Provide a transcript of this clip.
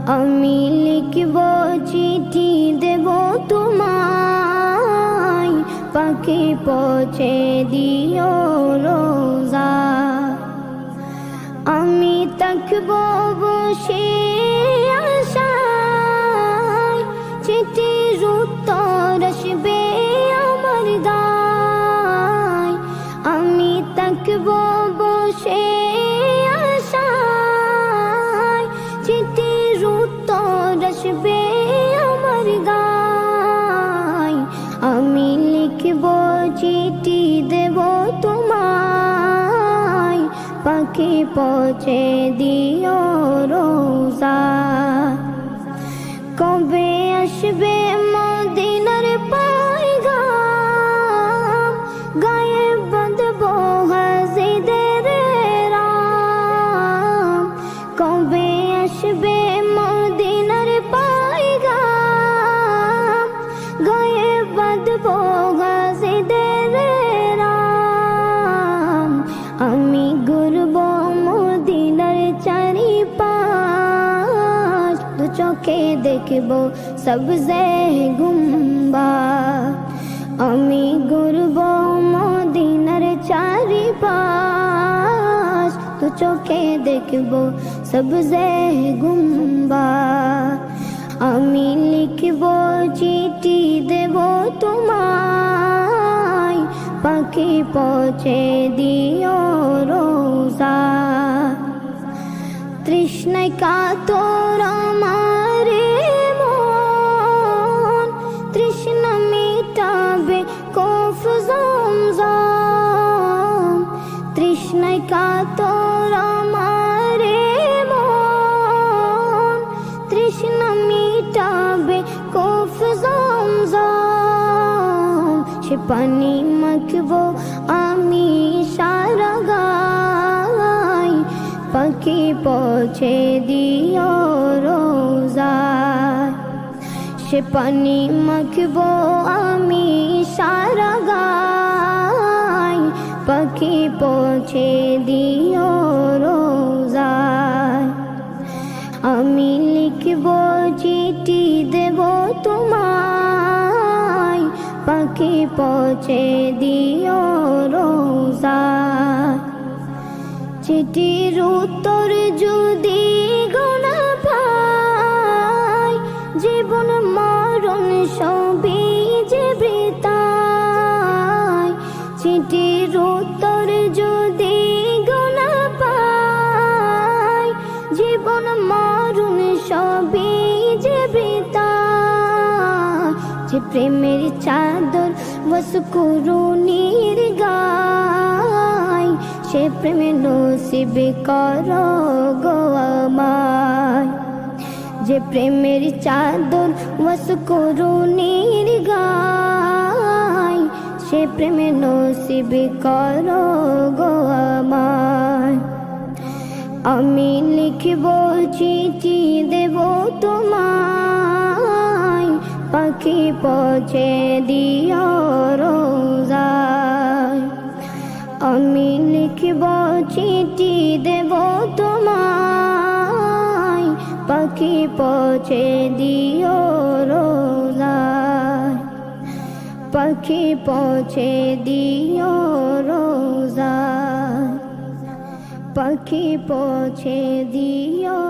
আমি লিখব চিঠি দেব তোমায়, পাখি পৌঁছে দিও রোজা। আমি থাকব বসে আশায়, চিঠির উত্তর আসবে আমার দায়। আমি থাকব বসে আশায়, চিঠির উত্তর আসবে আমার গায়। আমি লিখব চিঠি দেব তোমায়, পাখি পৌঁছে দিও রোজা। কবে আসবে মদিনার পয়গাম, গায়ে বাঁধব হাজিদের রাম। কবে আসবে মদিনার পয়গাম, গায়ে বাঁধব হাজিদের রাম। আমি ঘুরব মদিনার চারিপাশ, দু চোখে দেখব সবজে গুম্বাদ। আমি ঘুরব মদিনার চারিপাশ, দু চোখে দেখব সবজে গুম্বাদ। আমি লিখব চিঠি দেব তোমায়, পাখি পৌঁছে দিও রোজা। তৃষ্ণায় কাতর আমার মন, তৃষ্ণা মিটাবে কফ জমজম। তৃষ্ণায় কাতর আমার মন, তৃষ্ণা মিটাবে কফ জমজম। সে পানি মাখবো আমি সারা গায়, পাখি পৌঁছে দিও রোজায়। সে পানি মাখবো আমি সারা গায়, পাখি পৌঁছে দিও রোজায়। আমি লিখব চিঠি দেব তোমায়, পাখি পৌঁছে দিও রোজায়। চিঠির উত্তর যদি গোনা পাই, জীবন মরণ সবই যে বৃথায়। চিঠির উত্তর যদি গোনা পাই, জীবন মরণ সবই যে বৃথায়। যে প্রেমের চাদর ওয়াসকুরুনির গায়, সে প্রেমে নসিব করো গো আমায়। যে প্রেমের চাদর ওয়াসকুরুনির গায়, সে প্রেমে নসিব করো গো আমায়। আমি লিখব চিঠি দেব তোমায়, পাখি পৌঁছে দিও রোজায়। আমি লিখব চিঠি দেব তোমায়, পাখি পৌঁছে দিও রোজায়। পাখি পৌঁছে দিও রোজায়, পাখি পৌঁছে দিও